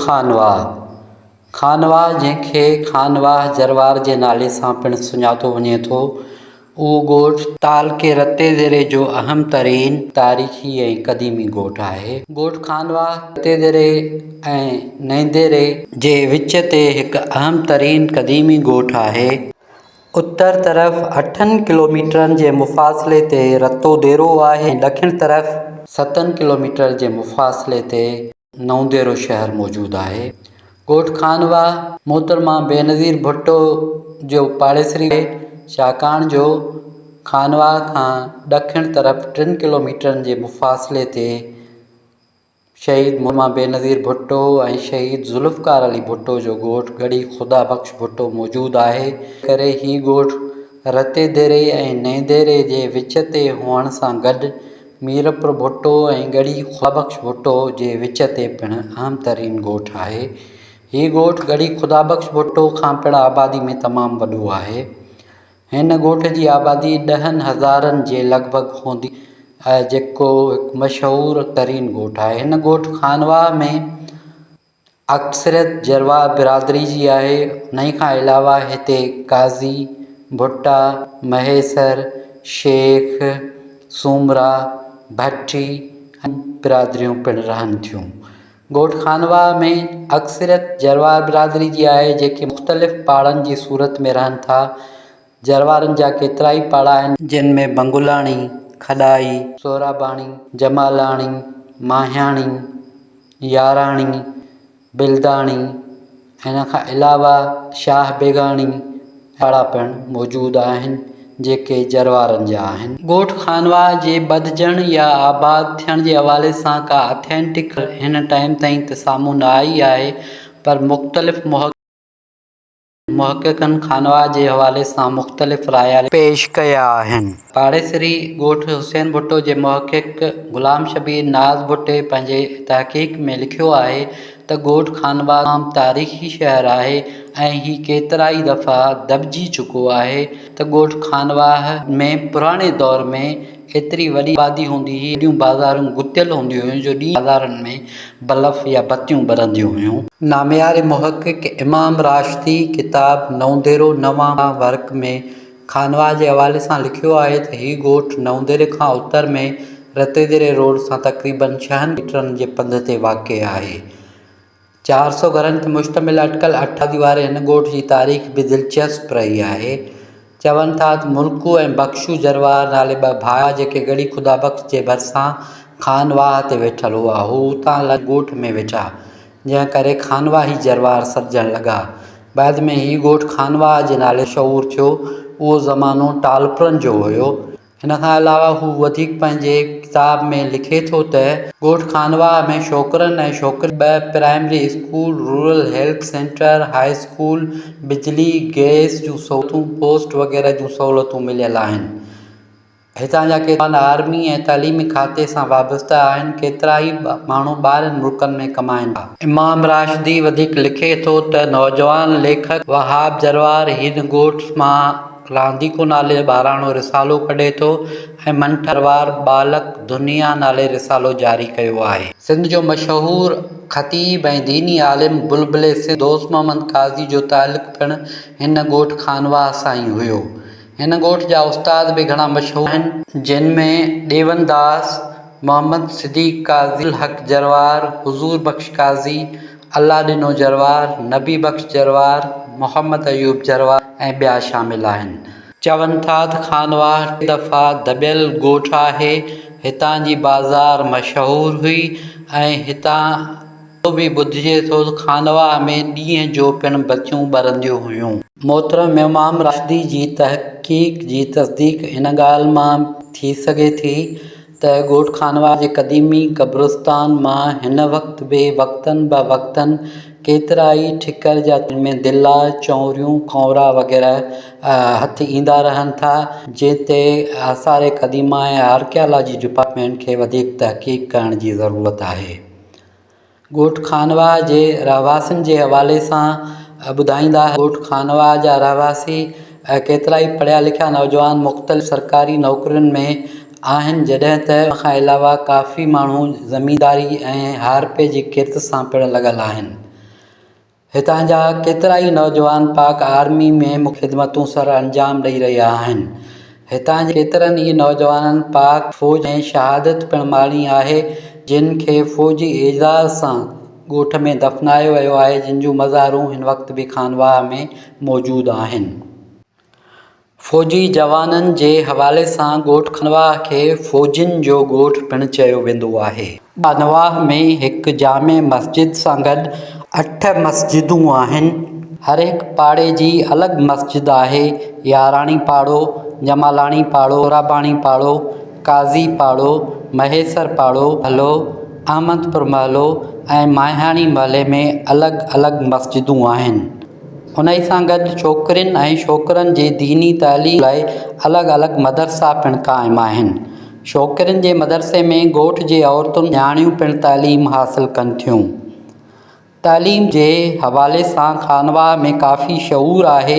खानवा। खानवा जंहिंखे खानवाह जरवार जे नाले सां पिणु सुञातो वञे थो, उहो ॻोठु ताल के रते ज़ेरे जो अहम तरीन तारीख़ी ऐं क़दीमी ॻोठु आहे। ॻोठु खानवा रते ज़ेरे ऐं नईंदेरे जे विच ते हिकु अहम तरीन क़दीमी ॻोठु आहे। उत्तर तरफ़ 8 किलोमीटरनि जे मुफ़ासिले ते रतो देरो आहे ऐं ॾखिण तरफ़ 7 किलोमीटर जे मुफ़ासिले ते नवंदेरो शहर मौजूदु आहे। ॻोठु खानवा मोहतरमा बेनज़ीर भुट्टो जो पाड़ेसरी आहे, छाकाणि जो खानवा खां ॾखिण तरफ़ 3 किलोमीटरनि जे मुफ़ासिले ते शहीद मोहतरमा बेनज़ीर भुट्टो ऐं शहीद ज़ुल्फ़कार अली भुट्टो जो ॻोठु गढ़ी ख़ुदा बख़्श भुट्टो मौजूदु आहे। करे हीउ ॻोठु रते देरे ऐं नईंदेरे जे विच ते हुअण सां गॾु मीरपुर भुट्टो ऐं गढ़ी ख़ुदा बख़्श भुट्टो जे विच ते पिणु अहम तरीन ॻोठु आहे। हीउ ॻोठु गढ़ी ख़ुदा बख़्श भुट्टो खां पिणु आबादी में तमामु वॾो आहे। हिन ॻोठ जी आबादी 10,000 जे लॻभॻि हूंदी, जेको हिकु मशहूरु तरीन ॻोठु आहे। हिन ॻोठु खानवा में अक्सरियत जरवार बिरादरी जी आहे। उन खां अलावा हिते काज़ी, भुट्टा, महेसर, शेख, सूमरा, भट्टी बिरादरियूं पिणु रहनि थियूं। ॻोठु खानवा में अक्सरियत जरवार बिरादरी जी आहे, जेके मुख़्तलिफ़ पाड़नि जी सूरत में रहनि था। जरवारनि जा केतिरा ई पाड़ा आहिनि, जिन में बंगुलाणी, खॾाई, सोराबाणी, जमालाणी, माहियाणी, याराणी, बिलदाणी, हिन खां अलावा शाह बेगाणी पाड़ा पिणु मौजूदु आहिनि, जेके जरवारनि जा आहिनि। ॻोठु खानवा जे बदिजण या आबाद थियण जे हवाले सां का ऑथेंटिक हिन टाइम ताईं त साम्हूं न आई आहे, पर मुख़्तलिफ़ मुहक़क़िक़नि खानवा जे हवाले सां मुख़्तलिफ़ राया पेश कया आहिनि। पाड़ेसरी ॻोठु हुसैन भुट्टो जे मुहक़िक़ ग़ुलाम शबीर नाज़ भुट्टे पंहिंजे तहक़ीक़ में लिखियो आहे त ॻोठु खानवा तमामु तारीख़ी शहरु आहे ऐं हीउ केतिरा ई दफ़ा दॿिजी चुको आहे त ॻोठु खानवा में पुराणे दौर में एतिरी वॾी आबादी हूंदी हुई, एॾियूं बाज़ारूं गुथियल हूंदियूं हुयूं जो ॾींहुं बाज़ारनि में बल्ब या बतियूं ॿरंदियूं हुयूं। नामियारे मुहक़िक़ इमाम राशिदी किताब नवंदेरो नवां वर्क में खानवा जे हवाले सां लिखियो आहे त हीउ ॻोठु नवंदेरे खां उत्तर में रतेदेरे रोड सां तक़रीबन 6 मीटरनि जे पंध ते वाक़िअ आहे। 400 घरनि ते मुश्तमिल अटिकल 8 दीवारे हिन ॻोठ जी तारीख़ बि दिलचस्प रही आहे। चवनि था त मुल्कू ऐं बख़्शू जरवार नाले ॿ भाउ जेके गढ़ी ख़ुदा बख़्श जे भरिसां खानवाह ते वेठल हुआ, हू उतां ॻोठ में वेठा, जंहिं करे खानवा ई जरवार सॾिजण लॻा। बाद में हीउ ॻोठु खानवाह जे नाले मशहूरु थियो। उहो ज़मानो टालपुरनि जो हुयो। हिन खां अलावा हू वधीक पंहिंजे किताब में लिखे थो त ॻोठु खानवाह में छोकिरनि ऐं छोकिरियुनि 2 primary school, rural health centre, high school, बिजली, गैस जूं सहूलियतूं, पोस्ट वग़ैरह जूं सहूलियतूं मिलियल आहिनि। हितां जा केतिरा आर्मी ऐं तइलीमी खाते सां वाबस्ता आहिनि। केतिरा ई माण्हू ॿाहिरनि मुल्कनि में कमाइनि था। इमाम राशिदी वधीक लिखे थो त नौजवान लेखक वहाब जरवार हिन ॻोठ मां रांदीको नाले ॿाराणो रिसालो कढे थो ऐं मंठ जरवार बालक दुनिया नाले रिसालो जारी कयो आहे। सिंध जो मशहूरु ख़तीब ऐं दीनी आलिम बुलबुले सिंध दोस्त मोहम्मद काज़ी जो तालुक़ु पिणु हिन ॻोठु खानवाह सां ई हुयो। हिन ॻोठ जा उस्ताद बि घणा मशहूरु आहिनि, जिन में ॾेवनदास, मोहम्मद सिद्दीक़ काज़ी, हक़ जरवार, हुज़ूर बख़्श काज़ी, अल्लाह ॾिनो जरवार, नबी बख़्श जरवार, मोहम्मद अयूब जरवार ऐं ॿिया शामिल आहिनि। चवनि था त खानवाह 3 दफ़ा दॿियल ॻोठु आहे। हितां जी बाज़ार मशहूरु हुई ऐं हितां बि ॿुधिजे थो त खानवाह में ॾींहं जो पिणु बतियूं ॿरंदियूं हुयूं। मोहतरम इमाम राशिदी जी तहक़ीक़ जी तस्दीक़ इन ॻाल्हि मां थी सघे थी त ॻोठु खानवाह जे क़दीमी क़ब्रिस्तान मां हिन वक़्तु बि वक़्तनि ब वक़्तनि केतिरा ई ठिकर जा में दिला, चौरियूं, कौरा वग़ैरह हथ ईंदा रहनि था, जिते आसार क़दीमा ऐं आर्कियालॉजी डिपार्टमेंट खे वधीक तहक़ीक़ करण जी ज़रूरत आहे। ॻोठु खानवाह जे रहवासियुनि जे हवाले सां ॿुधाईंदा ॻोठु खानवाह जा रहवासी केतिरा ई पढ़िया लिखिया नौजवान मुख़्तलिफ़ सरकारी नौकरियुनि में आहिनि, जॾहिं त इन खां अलावा काफ़ी माण्हू ज़मींदारी ऐं हारपे जी किर्त सां पिणु लॻल आहिनि। हितां जा केतिरा ई नौजवान पाक आर्मी में ख़िदमतूं सर अंजाम ॾेई रहिया आहिनि। हितां जे केतिरनि ई नौजवाननि पाक फ़ौज में शहादत पिणु माणी आहे, जिन खे फ़ौजी एज़ाज़ सां ॻोठ में दफ़नायो वियो आहे, जिन जूं मज़ारूं हिन वक़्तु बि खानवा में मौजूदु आहिनि। फ़ौजी जवाननि जे हवाले सां ॻोठ खानवा खे फ़ौजियुनि जो ॻोठ पिणु चयो वेंदो आहे। खानवा में हिकु जामे मस्जिद सां गॾु 8 मस्जिदूं आहिनि। हर हिकु पाड़े जी अलॻि मस्जिद आहे। याराणी पाड़ो, जमालाणी पाड़ो, सोराबाणी पाड़ो, काज़ी पाड़ो, महेसर पाड़ो महलो, अहमदपुर महलो ऐं माहियाणी महले में अलॻि अलॻि मस्जिदूं आहिनि। उन ई सां गॾु छोकिरियुनि ऐं छोकिरनि जे दीनी तालीम लाइ अलॻि अलॻि मदरसा पिणु क़ाइमु आहिनि। छोकिरियुनि जे मदरसे में ॻोठ जे औरतुनि न्याणियूं पिणु तालीम हासिलु कनि थियूं। तालीम जे हवाले सां खानवा में काफ़ी शऊर आहे।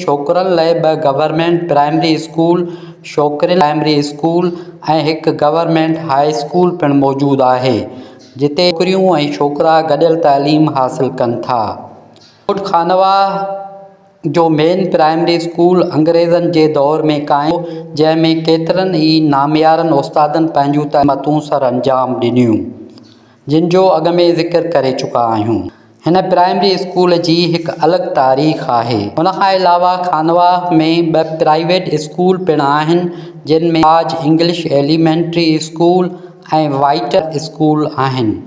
छोकिरनि लाइ 2 गवर्नमेंट प्राइमरी स्कूल, छोकिरियुनि प्राइमरी स्कूल ऐं हिकु गवर्नमेंट हाई स्कूल पिणु मौजूदु आहे, जिते छोकिरियूं ऐं छोकिरा गॾियल तालीम हासिलु कनि था। ॻोठ खानवा जो मेन प्राइमरी स्कूल अंग्रेज़नि जे दौर में क़ाइमु हो, जंहिंमें केतिरनि ई नामयारनि उस्तादनि पंहिंजूं ख़िदमतूं सर अंजाम ॾिनियूं, जिन जो अॻु में ज़िक्र करे चुका आहियूं। हिन प्राइमरी स्कूल जी हिकु अलॻि तारीख़ आहे। उन खां अलावा खानवा में 2 प्राइवेट स्कूल पिणु आहिनि, जिन में ताज इंग्लिश एलिमेंट्री स्कूल ऐं वाइटर स्कूल आहिनि।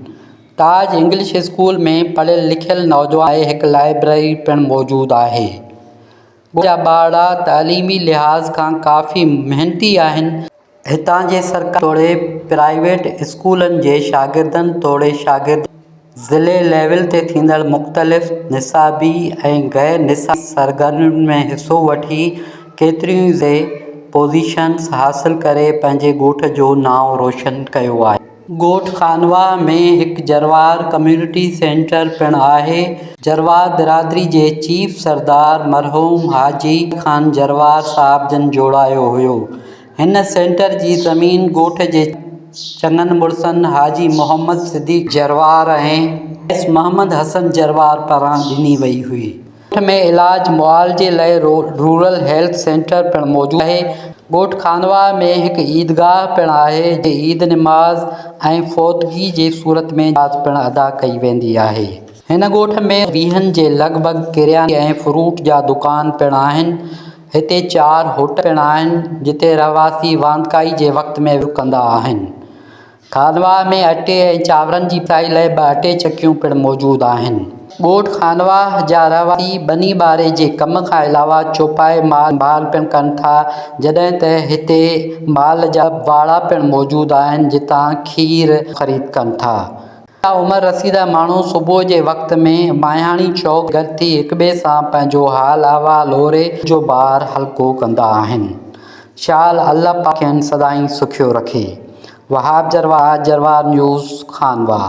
ताज इंग्लिश स्कूल में पढ़ियल लिखियल नौजवान लाइ हिकु लाइब्रेरी पिणु मौजूदु आहे। ॻोठ जा ॿार तालीमी लिहाज़ खां काफ़ी महिनती आहिनि। हितां जे सरकार तोड़े प्राइवेट स्कूलनि जे शागिर्दनि तोड़े शागिर्द ज़िले लेवल ते थींदड़ मुख़्तलिफ़ निसाबी ऐं गैर निसाबी सरगर्मियुनि में हिसो वठी केतिरियूं ई पोज़ीशन्स हासिलु करे पंहिंजे ॻोठ जो नालो रोशन कयो आहे। ॻोठ खानवा में हिकु जरवार कम्यूनिटी सेंटर पिणु आहे। जरवार बिरादरी जे चीफ सरदार मरहूम हाजी ख़ान जरवार साहिब जन जोड़ायो हुयो। हिन सेंटर जी ज़मीन ॻोठ जे चङनि मुड़िसनि हाजी मोहम्मद सिद्दीक़ जरवार ऐं एस मोहम्मद हसन जरवार पारां ॾिनी वई हुई। ॻोठ में इलाज मुआलजे लाइ रूरल हेल्थ सेंटर पिणु मौजूदु आहे। ॻोठ खानवा में हिकु ईदगाह पिणु आहे, जे ईद निमाज़ ऐं फ़ौतगी जे सूरत में नमाज़ पिणु अदा कई वेंदी आहे। हिन ॻोठ में 20 जे लॻभॻि किरियाने ऐं फ्रूट जा दुकान पिणु आहिनि। हिते 4 होटल पिणु आहिनि, जिते रहवासी वांदिकाई जे वक़्त में रुकंदा आहिनि। खानवा में अटे ऐं चांवरनि जी पिसाई लाइ 2 अटे चकियूं पिणु मौजूदु आहिनि। ॻोठ खानवा जा रहवासी ॿनी ॿारे जे कम खां अलावा चौपाए माल पिणु कनि था, जॾहिं त हिते माल जा वाड़ा पिणु मौजूदु आहिनि, जितां खीर ख़रीद कनि था। उमिरि रसीदा माण्हू सुबुह जे वक़्त में माहियाणी चौक गॾु थी हिक ॿिए सां पंहिंजो हाल अहिवाल ओरे जो ॿार हल्को कंदा आहिनि। शाल अल्लाह पाक खेनि सदाईं सुखियो रखे। वहाब जरवार न्यूज़ खानवा।